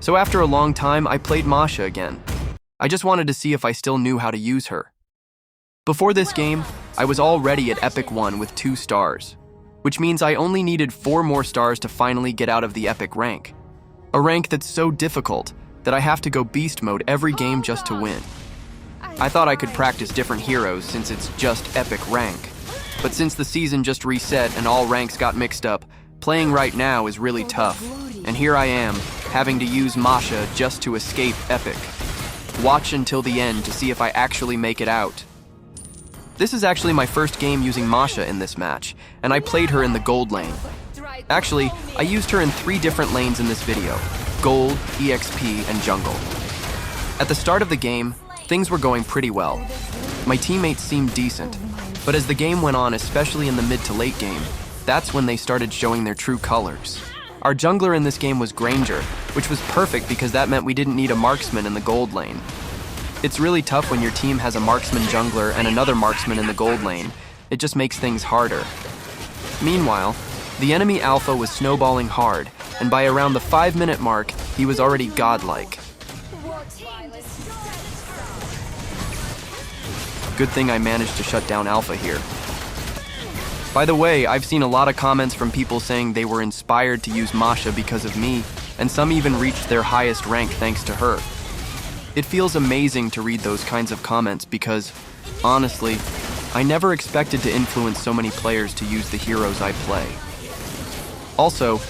So after a long time, I played Masha again. I just wanted to see if I still knew how to use her. Before this game, I was already at Epic 1 with 2 stars, which means I only needed 4 more stars to finally get out of the Epic rank. A rank that's so difficult that I have to go beast mode every game just to win. I thought I could practice different heroes since it's just Epic rank. But since the season just reset and all ranks got mixed up, playing right now is really tough. And here I am, having to use Masha just to escape Epic. Watch until the end to see if I actually make it out. This is actually my first game using Masha in this match, and I played her in the gold lane. Actually, I used her in 3 different lanes in this video: gold, EXP, and jungle. At the start of the game, things were going pretty well. My teammates seemed decent, but as the game went on, especially in the mid to late game, that's when they started showing their true colors. Our jungler in this game was Granger, which was perfect because that meant we didn't need a marksman in the gold lane. It's really tough when your team has a marksman jungler and another marksman in the gold lane. It just makes things harder. Meanwhile, the enemy Alpha was snowballing hard, and by around the 5-minute mark, he was already godlike. Good thing I managed to shut down Alpha here. By the way, I've seen a lot of comments from people saying they were inspired to use Masha because of me, and some even reached their highest rank thanks to her. It feels amazing to read those kinds of comments because, honestly, I never expected to influence so many players to use the heroes I play. Also,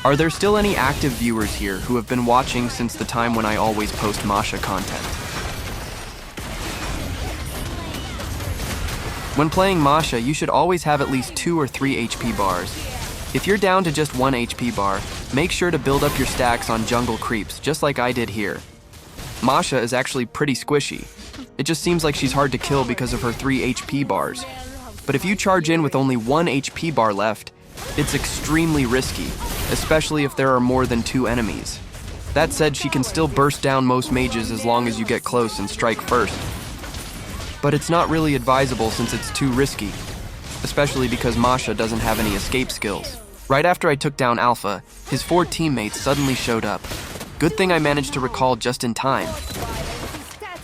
are there still any active viewers here who have been watching since the time when I always post Masha content? When playing Masha, you should always have at least 2 or 3 HP bars. If you're down to just 1 HP bar, make sure to build up your stacks on jungle creeps, just like I did here. Masha is actually pretty squishy. It just seems like she's hard to kill because of her 3 HP bars. But if you charge in with only 1 HP bar left, it's extremely risky, especially if there are more than 2 enemies. That said, she can still burst down most mages as long as you get close and strike first. But it's not really advisable since it's too risky, especially because Masha doesn't have any escape skills. Right after I took down Alpha, his 4 teammates suddenly showed up. Good thing I managed to recall just in time.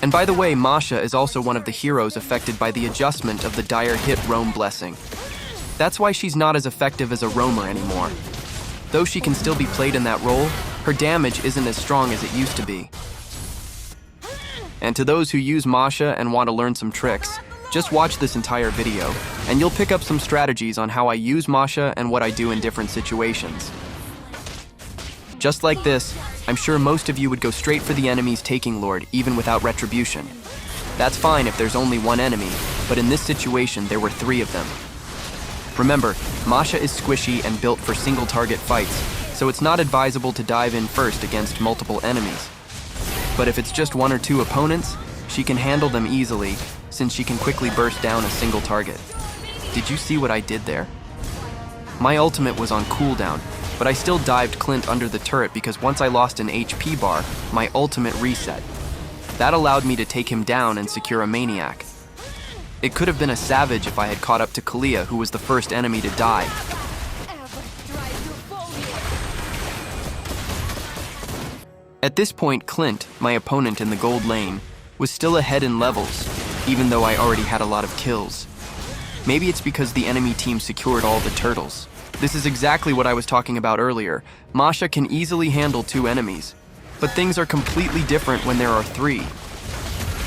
And by the way, Masha is also one of the heroes affected by the adjustment of the dire hit roam blessing. That's why she's not as effective as a roamer anymore. Though she can still be played in that role, her damage isn't as strong as it used to be. And to those who use Masha and want to learn some tricks, just watch this entire video, and you'll pick up some strategies on how I use Masha and what I do in different situations. Just like this, I'm sure most of you would go straight for the enemy's taking lord, even without retribution. That's fine if there's only 1 enemy, but in this situation there were 3 of them. Remember, Masha is squishy and built for single target fights, so it's not advisable to dive in first against multiple enemies. But if it's just 1 or 2 opponents, she can handle them easily, since she can quickly burst down a single target. Did you see what I did there? My ultimate was on cooldown, but I still dived Clint under the turret because once I lost an HP bar, my ultimate reset. That allowed me to take him down and secure a maniac. It could have been a savage if I had caught up to Kalia, who was the first enemy to die. At this point, Clint, my opponent in the gold lane, was still ahead in levels, even though I already had a lot of kills. Maybe it's because the enemy team secured all the turtles. This is exactly what I was talking about earlier. Masha can easily handle 2 enemies, but things are completely different when there are 3.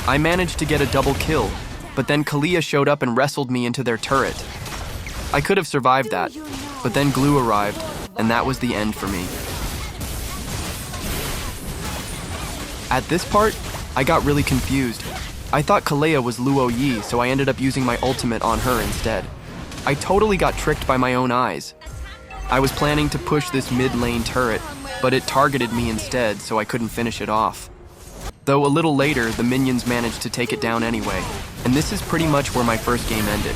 I managed to get a double kill, but then Kalia showed up and wrestled me into their turret. I could have survived that, but then Glue arrived, and that was the end for me. At this part, I got really confused. I thought Kalea was Luo Yi, so I ended up using my ultimate on her instead. I totally got tricked by my own eyes. I was planning to push this mid-lane turret, but it targeted me instead, so I couldn't finish it off. Though a little later, the minions managed to take it down anyway, and this is pretty much where my first game ended.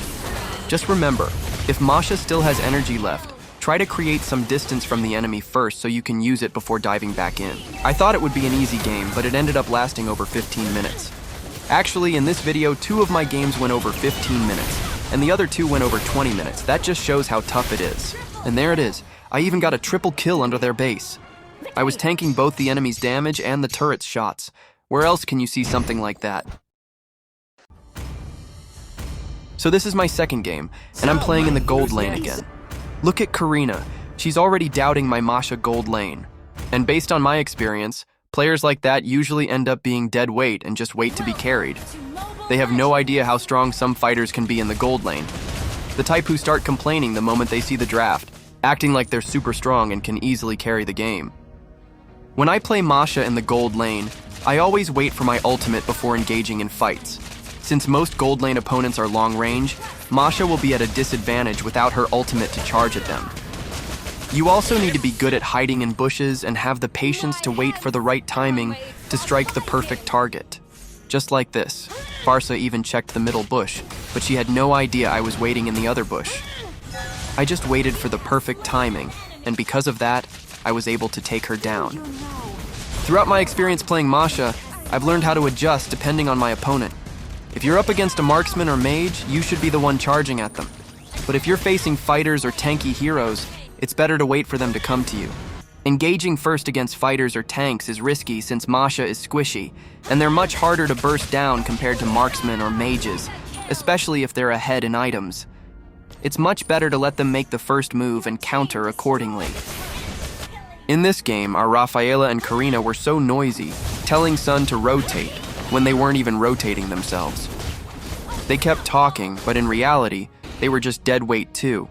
Just remember, if Masha still has energy left, try to create some distance from the enemy first so you can use it before diving back in. I thought it would be an easy game, but it ended up lasting over 15 minutes. Actually, in this video, 2 of my games went over 15 minutes, and the other 2 went over 20 minutes. That just shows how tough it is. And there it is. I even got a triple kill under their base. I was tanking both the enemy's damage and the turret's shots. Where else can you see something like that? So this is my second game, and I'm playing in the gold lane again. Look at Karina. She's already doubting my Masha gold lane. And based on my experience, players like that usually end up being dead weight and just wait to be carried. They have no idea how strong some fighters can be in the gold lane. The type who start complaining the moment they see the draft, acting like they're super strong and can easily carry the game. When I play Masha in the gold lane, I always wait for my ultimate before engaging in fights. Since most gold lane opponents are long range, Masha will be at a disadvantage without her ultimate to charge at them. You also need to be good at hiding in bushes and have the patience to wait for the right timing to strike the perfect target. Just like this. Farsa even checked the middle bush, but she had no idea I was waiting in the other bush. I just waited for the perfect timing, and because of that, I was able to take her down. Throughout my experience playing Masha, I've learned how to adjust depending on my opponent. If you're up against a marksman or mage, you should be the one charging at them. But if you're facing fighters or tanky heroes, it's better to wait for them to come to you. Engaging first against fighters or tanks is risky since Masha is squishy, and they're much harder to burst down compared to marksmen or mages, especially if they're ahead in items. It's much better to let them make the first move and counter accordingly. In this game, our Rafaela and Karina were so noisy, telling Sun to rotate, when they weren't even rotating themselves. They kept talking, but in reality, they were just dead weight too.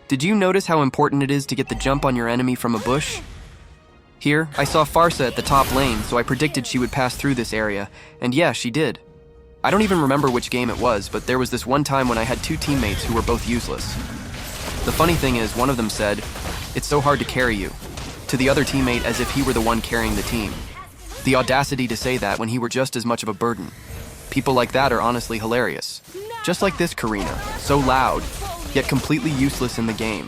Did you notice how important it is to get the jump on your enemy from a bush? Here, I saw Farsa at the top lane, so I predicted she would pass through this area, and yeah, she did. I don't even remember which game it was, but there was this one time when I had two teammates who were both useless. The funny thing is, one of them said, "It's so hard to carry you," to the other teammate as if he were the one carrying the team. The audacity to say that when he were just as much of a burden. People like that are honestly hilarious. Just like this Karina, so loud, yet completely useless in the game.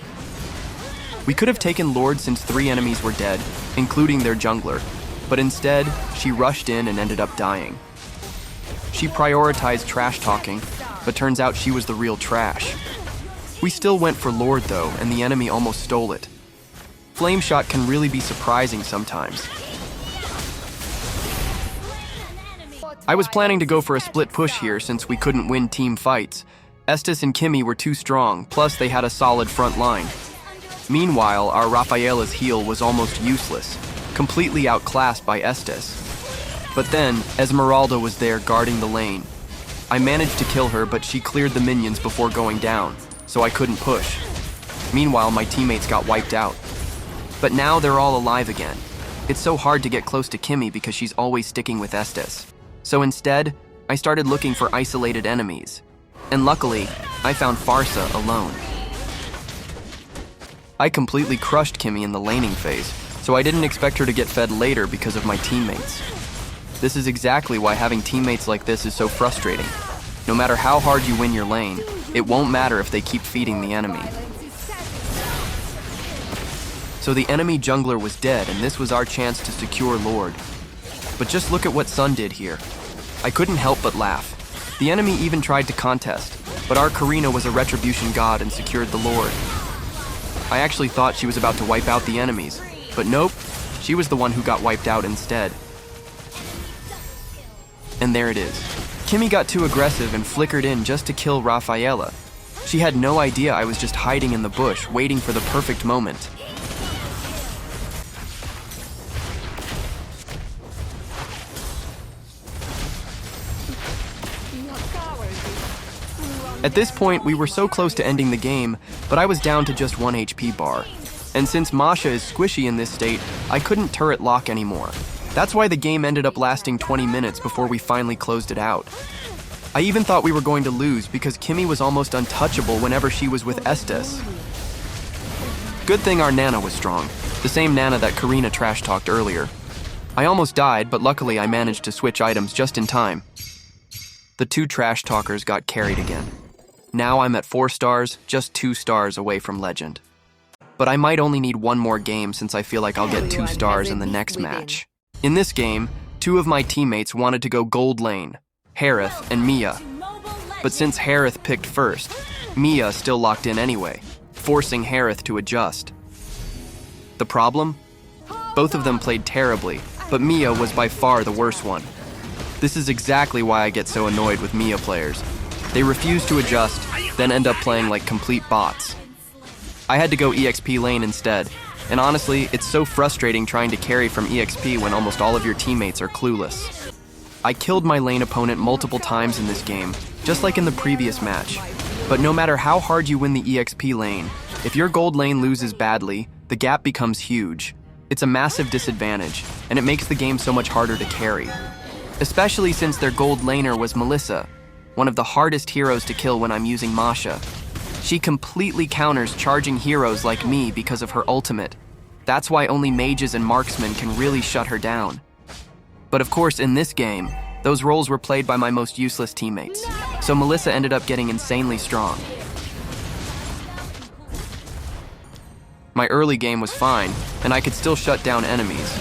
We could have taken Lord since 3 enemies were dead, including their jungler, but instead, she rushed in and ended up dying. She prioritized trash talking, but turns out she was the real trash. We still went for Lord though, and the enemy almost stole it. Flame shot can really be surprising sometimes. I was planning to go for a split push here since we couldn't win team fights. Estes and Kimmy were too strong, plus they had a solid front line. Meanwhile, our Rafaela's heal was almost useless, completely outclassed by Estes. But then, Esmeralda was there guarding the lane. I managed to kill her, but she cleared the minions before going down, so I couldn't push. Meanwhile, my teammates got wiped out. But now they're all alive again. It's so hard to get close to Kimmy because she's always sticking with Estes. So instead, I started looking for isolated enemies. And luckily, I found Farsa alone. I completely crushed Kimmy in the laning phase, so I didn't expect her to get fed later because of my teammates. This is exactly why having teammates like this is so frustrating. No matter how hard you win your lane, it won't matter if they keep feeding the enemy. So the enemy jungler was dead, and this was our chance to secure Lord. But just look at what Sun did here. I couldn't help but laugh. The enemy even tried to contest, but our Karina was a retribution god and secured the Lord. I actually thought she was about to wipe out the enemies, but nope, she was the one who got wiped out instead. And there it is. Kimmy got too aggressive and flickered in just to kill Rafaela. She had no idea I was just hiding in the bush, waiting for the perfect moment. At this point, we were so close to ending the game, but I was down to just 1 HP bar. And since Masha is squishy in this state, I couldn't turret lock anymore. That's why the game ended up lasting 20 minutes before we finally closed it out. I even thought we were going to lose because Kimmy was almost untouchable whenever she was with Estes. Good thing our Nana was strong, the same Nana that Karina trash-talked earlier. I almost died, but luckily I managed to switch items just in time. The 2 trash talkers got carried again. Now I'm at 4 stars, just 2 stars away from Legend. But I might only need 1 more game since I feel like I'll get 2 stars in the next match. In this game, 2 of my teammates wanted to go gold lane, Harith and Mia. But since Harith picked first, Mia still locked in anyway, forcing Harith to adjust. The problem? Both of them played terribly, but Mia was by far the worst one. This is exactly why I get so annoyed with Mia players. They refuse to adjust, then end up playing like complete bots. I had to go EXP lane instead, and honestly, it's so frustrating trying to carry from EXP when almost all of your teammates are clueless. I killed my lane opponent multiple times in this game, just like in the previous match. But no matter how hard you win the EXP lane, if your gold lane loses badly, the gap becomes huge. It's a massive disadvantage, and it makes the game so much harder to carry. Especially since their gold laner was Melissa, one of the hardest heroes to kill when I'm using Masha. She completely counters charging heroes like me because of her ultimate. That's why only mages and marksmen can really shut her down. But of course, in this game, those roles were played by my most useless teammates, so Melissa ended up getting insanely strong. My early game was fine, and I could still shut down enemies,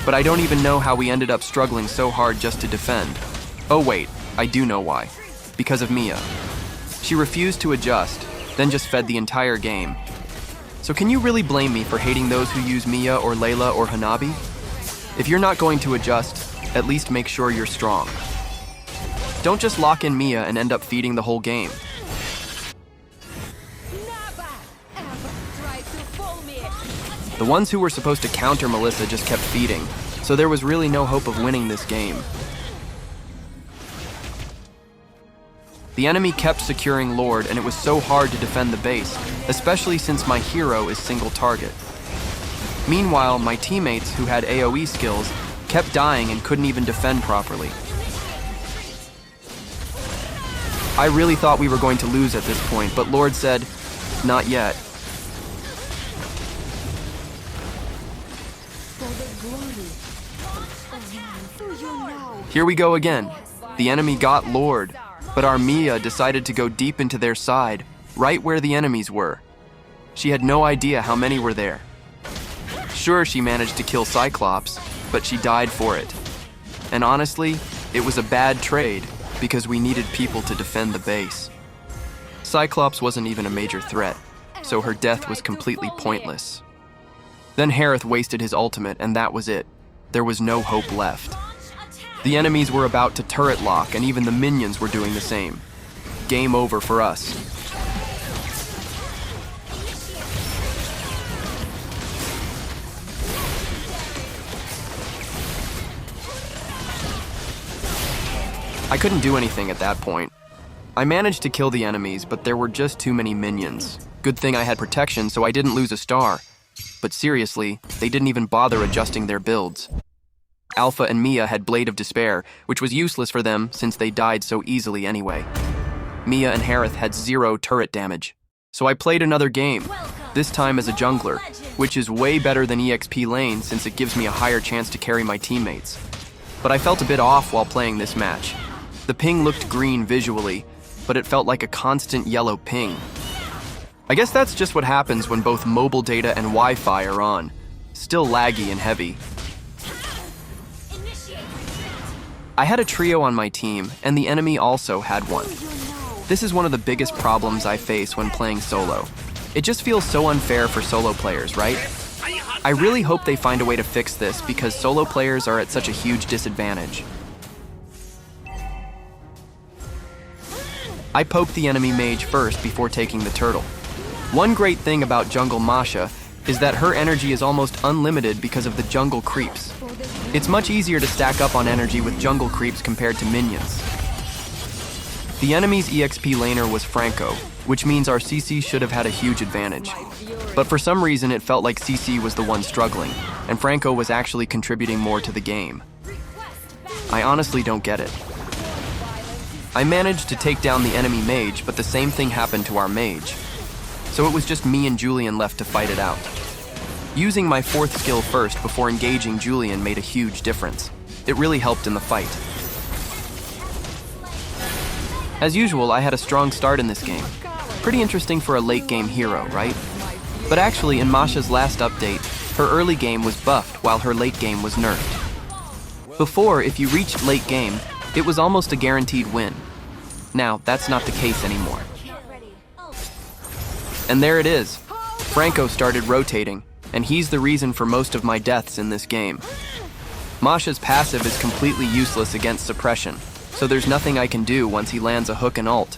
but I don't even know how we ended up struggling so hard just to defend. Oh wait, I do know why. Because of Mia. She refused to adjust, then just fed the entire game. So can you really blame me for hating those who use Mia or Layla or Hanabi? If you're not going to adjust, at least make sure you're strong. Don't just lock in Mia and end up feeding the whole game. The ones who were supposed to counter Melissa just kept feeding, so there was really no hope of winning this game. The enemy kept securing Lord, and it was so hard to defend the base, especially since my hero is single target. Meanwhile, my teammates, who had AoE skills, kept dying and couldn't even defend properly. I really thought we were going to lose at this point, but Lord said, "Not yet." Here we go again. The enemy got Lord, but our Mia decided to go deep into their side, right where the enemies were. She had no idea how many were there. Sure, she managed to kill Cyclops, but she died for it. And honestly, it was a bad trade because we needed people to defend the base. Cyclops wasn't even a major threat, so her death was completely pointless. Then Harith wasted his ultimate, and that was it. There was no hope left. The enemies were about to turret lock, and even the minions were doing the same. Game over for us. I couldn't do anything at that point. I managed to kill the enemies, but there were just too many minions. Good thing I had protection, so I didn't lose a star. But seriously, they didn't even bother adjusting their builds. Alpha and Mia had Blade of Despair, which was useless for them since they died so easily anyway. Mia and Harith had 0 turret damage. So I played another game, this time as a jungler, which is way better than EXP lane since it gives me a higher chance to carry my teammates. But I felt a bit off while playing this match. The ping looked green visually, but it felt like a constant yellow ping. I guess that's just what happens when both mobile data and Wi-Fi are on. Still laggy and heavy. I had a trio on my team, and the enemy also had one. This is one of the biggest problems I face when playing solo. It just feels so unfair for solo players, right? I really hope they find a way to fix this because solo players are at such a huge disadvantage. I poked the enemy mage first before taking the turtle. One great thing about Jungle Masha is that her energy is almost unlimited because of the jungle creeps. It's much easier to stack up on energy with jungle creeps compared to minions. The enemy's EXP laner was Franco, which means our CC should have had a huge advantage. But for some reason it felt like CC was the one struggling, and Franco was actually contributing more to the game. I honestly don't get it. I managed to take down the enemy mage, but the same thing happened to our mage. So it was just me and Julian left to fight it out. Using my 4th skill first before engaging Julian made a huge difference. It really helped in the fight. As usual, I had a strong start in this game. Pretty interesting for a late game hero, right? But actually, in Masha's last update, her early game was buffed while her late game was nerfed. Before, if you reached late game, it was almost a guaranteed win. Now, that's not the case anymore. And there it is. Franco started rotating, and he's the reason for most of my deaths in this game. Masha's passive is completely useless against suppression, so there's nothing I can do once he lands a hook and ult.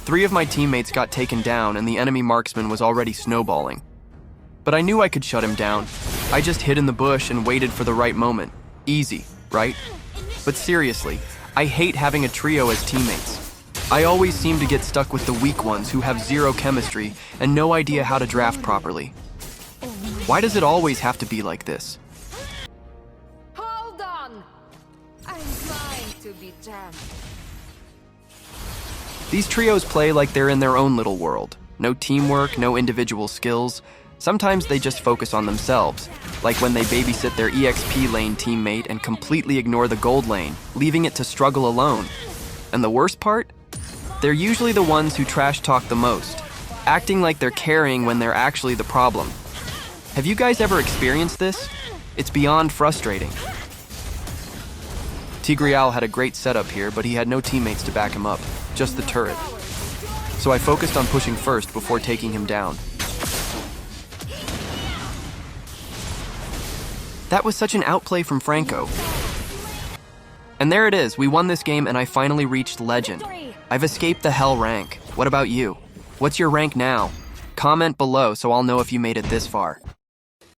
Three of my teammates got taken down and the enemy marksman was already snowballing. But I knew I could shut him down. I just hid in the bush and waited for the right moment. Easy, right? But seriously, I hate having a trio as teammates. I always seem to get stuck with the weak ones who have zero chemistry and no idea how to draft properly. Why does it always have to be like this? Hold on! I'm trying to be jammed. These trios play like they're in their own little world. No teamwork, no individual skills. Sometimes they just focus on themselves, like when they babysit their EXP lane teammate and completely ignore the gold lane, leaving it to struggle alone. And the worst part? They're usually the ones who trash talk the most, acting like they're carrying when they're actually the problem. Have you guys ever experienced this? It's beyond frustrating. Tigreal had a great setup here, but he had no teammates to back him up, just the turret. So I focused on pushing first before taking him down. That was such an outplay from Franco. And there it is, we won this game and I finally reached Legend. I've escaped the Hell rank. What about you? What's your rank now? Comment below so I'll know if you made it this far.